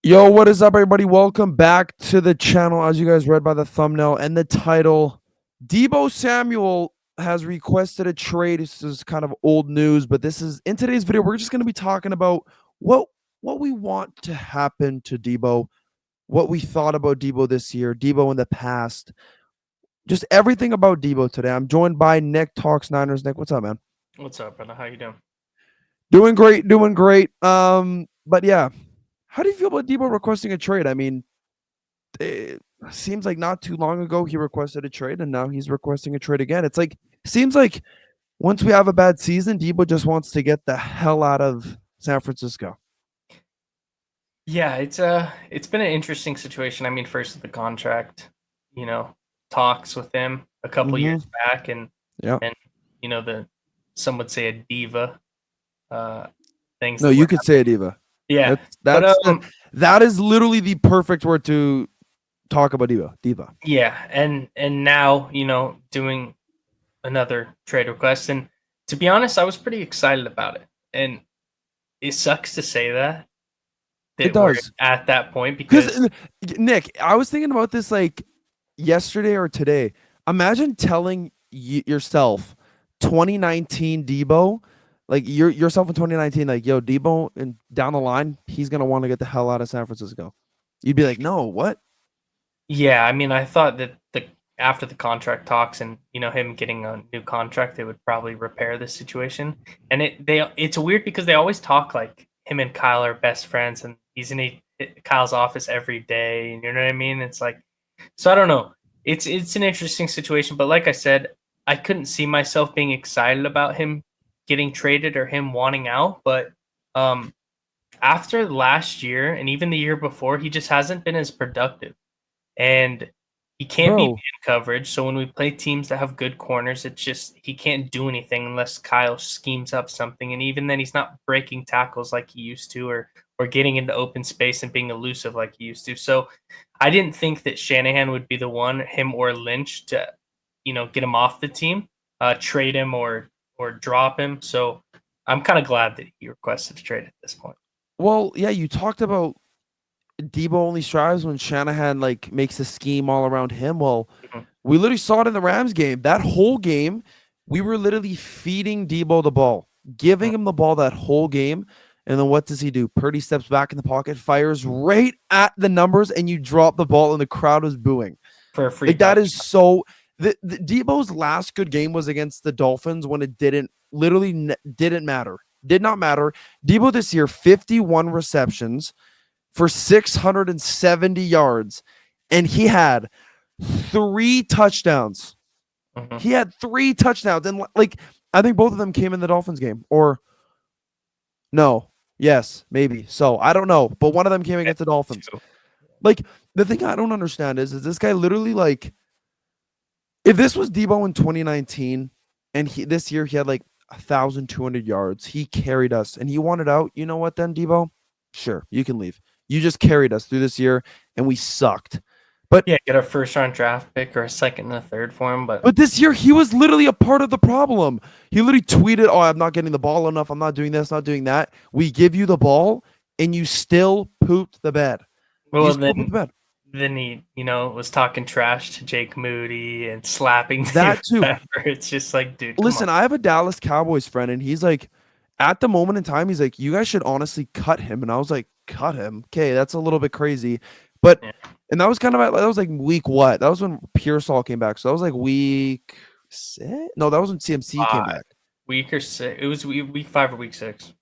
Yo, what is up, everybody? Welcome back to the channel. As you guys read by the thumbnail and the title, Deebo Samuel has requested a trade. This is kind of old news, but this is in today's video. We're just going to be talking about what what we want to happen to Deebo, what we thought about Deebo this year, Deebo in the past, just everything about Deebo today. I'm joined by Nick Talks Niners. Nick, what's up, man? What's up, brother? How you doing? Doing great, doing great. But yeah, how do you feel about Deebo requesting a trade? I mean, it seems like not too long ago he requested a trade and now he's requesting a trade again. It's like seems like once we have a bad season, Deebo just wants to get the hell out of San Francisco. Yeah, it's been an interesting situation. I mean, first the contract, you know, talks with him a couple Mm-hmm. years back, and Yeah. and the some would say a diva, uh, things No, that you were could say it, happening. Eva. Yeah, That's but that's the that is literally the perfect word to talk about Diva. Diva. yeah, and now doing another trade request, and to be honest, I was pretty excited about it, and it sucks to say It that we're does. at that point because Because Nick, I was thinking about this like yesterday or today. Imagine telling yourself 2019 Debo, like yourself in 2019, like, yo, Debo, and down the line, he's gonna want to get the hell out of San Francisco. You'd be like, no, what? Yeah, I mean, I thought that the after the contract talks and him getting a new contract, they would probably repair this situation. And it's weird because they always talk like him and Kyle are best friends, and he's in Kyle's office every day, and you know what I mean. It's like, so I don't know. It's an interesting situation, but like I said, I couldn't see myself being excited about him getting traded or him wanting out. But um, after last year and even the year before, he just hasn't been as productive, and he can't be Bro, man coverage. So when we play teams that have good corners, it's just he can't do anything unless Kyle schemes up something. And even then, he's not breaking tackles like he used to, or getting into open space and being elusive like he used to. So I didn't think that Shanahan would be the one, him or Lynch, to get him off the team, trade him or drop him. So I'm kind of glad that he requested a trade at this point. well, yeah, you talked about Debo only strives when Shanahan like makes a scheme all around him. Well, Mhm. we literally saw it in the Rams game. That whole game, we were literally feeding Debo the ball, giving him the ball that whole game. And then what does he do? Purdy steps back in the pocket, fires right at the numbers, and you drop the ball, and the crowd was booing. For a free Like that touch. is so. The Debo's last good game was against the Dolphins when it didn't literally didn't matter, did not matter. Debo this year 51 receptions for 670 yards, and he had three touchdowns. Mhm. He had three touchdowns, and like I think both of them came in the Dolphins game, or no, yes, maybe. So I don't know, but one of them came Yeah, against the Dolphins. two. Like the thing I don't understand is this guy literally like if this was Debo in 2019, and this year he had like 1,200 yards, he carried us, and he wanted out. You know what? Then Debo, sure, you can leave. You just carried us through this year, and we sucked. But Yeah, get a first round draft pick or a second and a third for him, but But this year, he was literally a part of the problem. He literally tweeted, "Oh, I'm not getting the ball enough. I'm not doing this, not doing that." We give you the ball, and you still pooped the bed. You well still pooped the bed. then he, was talking trash to Jake Moody and slapping David That too. Pepper. It's just like, dude, come on. Listen, I have a Dallas Cowboys friend, and he's like, at the moment in time, he's like, "You guys should honestly cut him." And I was like, "Cut him? Okay, that's a little bit crazy." But Yeah. and that was kind of that was like week what? That was when Pearsall came back. So that was like week six. No, that was when CMC came 5 back. week or 6. It was week 5 or week 6,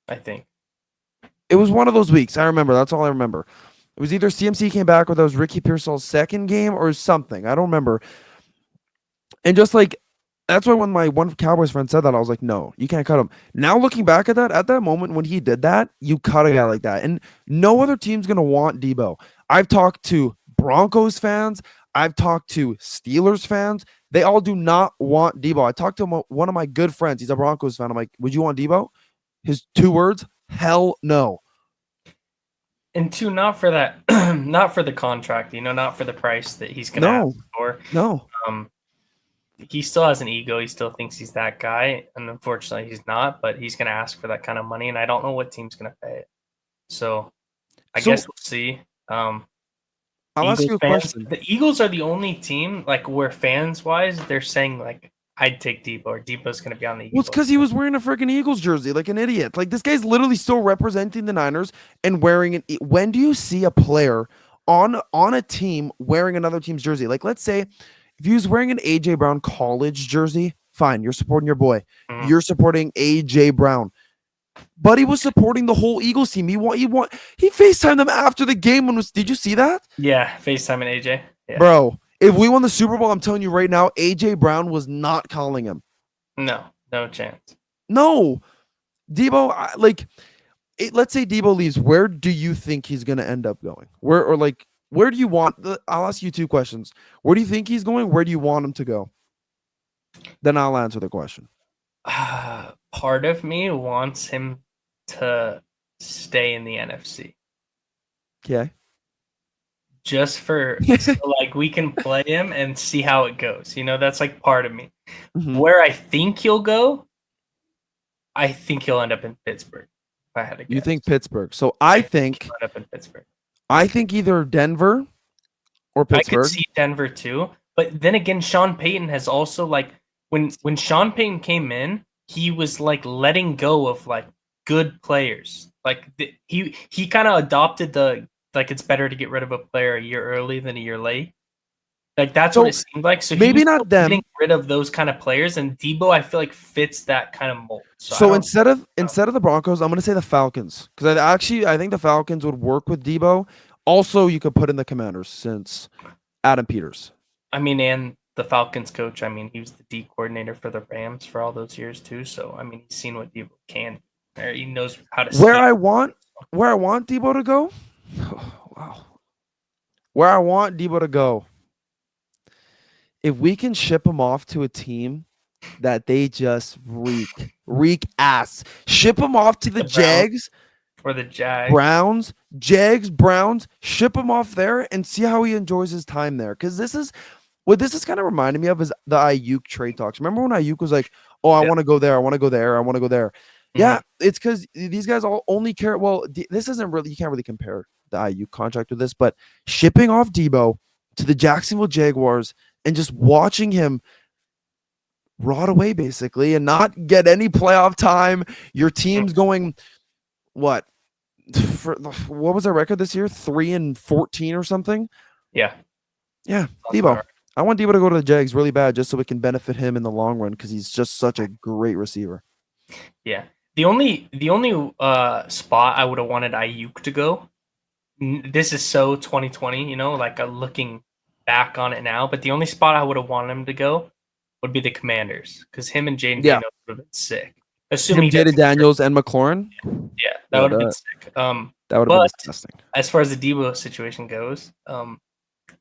I think. It was one of those weeks. I remember. That's all I remember. It was either CMC came back or that was Ricky Pearsall's second game or something. I don't remember. And just like that's why when my one Cowboys friend said that, I was like, no, you can't cut him. Now looking back at that moment when he did that, you cut a guy like that. And no other team's gonna want Debo. I've talked to Broncos fans, I've talked to Steelers fans. They all do not want Debo. I talked to one of my good friends. He's a Broncos fan. I'm like, would you want Debo? His two words, hell no. And two, not for that, not for the contract, not for the price that he's going to ask No, for. no. Um, he still has an ego. He still thinks he's that guy, and unfortunately, he's not. But he's going to ask for that kind of money, and I don't know what team's going to pay it. So I So guess we'll see. Um, I'll ask Eagles you a fans, question. the Eagles are the only team like where fans wise they're saying like I'd take Deebo or Deebo's going to be on the Well, it's Eagles. because he was wearing a freaking Eagles jersey like an idiot. Like this guy's literally still representing the Niners and wearing an. When do you see a player on a team wearing another team's jersey? Like let's say if he was wearing an AJ Brown college jersey, fine, you're supporting your boy. Mhm. You're supporting AJ Brown. But he was supporting the whole Eagles team. He FaceTimed them after the game and was did you see that? Yeah, FaceTime and AJ. Yeah, Bro, if we won the Super Bowl, I'm telling you right now, AJ Brown was not calling him. no, no chance. No. Debo, let's say Debo leaves, where do you think he's going to end up going? Where do you want I'll ask you two questions. Where do you think he's going? Where do you want him to go? Then I'll answer the question. Part of me wants him to stay in the NFC Okay. just for so like we can play him and see how it goes. You know, that's like part of me. Mhm. Where I think he'll go, I think he'll end up in Pittsburgh. If I had to You guess, think Pittsburgh. So I I think think he'll end up in Pittsburgh. I think either Denver or I could Pittsburgh. see Denver too, but then again, Sean Payton has also like when Sean Payton came in, he was like letting go of like good players. Like he kind of adopted the like it's better to get rid of a player a year early than a year late. Like that's what So it seemed like. So he maybe was still not them. getting rid of those kind of players, and Deebo I feel like fits that kind of mold. So I So don't. instead of the Broncos, I'm going to say the Falcons because I think the Falcons would work with Debo. Also, you could put in the Commanders since Adam Peters. I mean, and the Falcons coach. I mean, he was the D coordinator for the Rams for all those years too. So I mean, he's seen what Deebo can. Or he knows how to Where scheme. I want where I want Debo to go. Wow. Where I want Debo to go. If we can ship him off to a team that they just reek ass. Ship him off to the The Browns Jags, or the Jags. Browns, ship him off there and see how he enjoys his time there. Because this is kind of reminding me of is the Ayuk trade talks. Remember when Ayuk was like, "Oh, I Yeah. want to go there, I want to go there, I want to go there." Mhm. Yeah, it's because these guys all only care. Well, this isn't really you can't really compare the Ayuk contract with this, but shipping off Debo to the Jacksonville Jaguars and just watching him rot away basically and not get any playoff time. Your team's going what what was our record this year? 3-14 or something. Yeah. Yeah, Sounds about Debo. right. I want Debo to go to the Jags really bad just so it can benefit him in the long run because he's just such a great receiver. Yeah. The only spot I would have wanted Ayuk to go. This is so 2020, you know, like looking back on it now. But the only spot I would have wanted him to go would be the Commanders because him and Jaden Yeah, Daniels would have been sick. Assuming him, he Jaden doesn't get hurt. Daniels, and McLaurin. Yeah, that Yeah, would have been that sick. that would have been But disgusting. as far as the Deebo situation goes,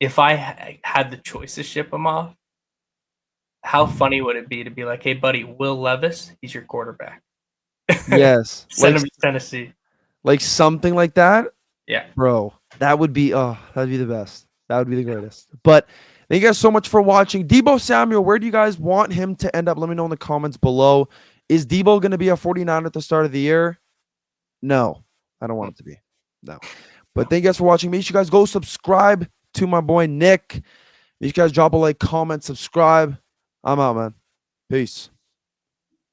if I had the choice to ship him off, how funny would it be to be like, "Hey, buddy, Will Levis, he's your quarterback. Yes, Send him to Tennessee." like something like that, Yeah, bro. That'd be the best. That would be the greatest. But thank you guys so much for watching. Deebo Samuel, where do you guys want him to end up? Let me know in the comments below. Is Deebo going to be a 49 at the start of the year? No, I don't want it to be. No. But thank you guys for watching. Make sure you guys go subscribe to my boy Nick. Make sure you guys drop a like, comment, subscribe. I'm out, man. Peace.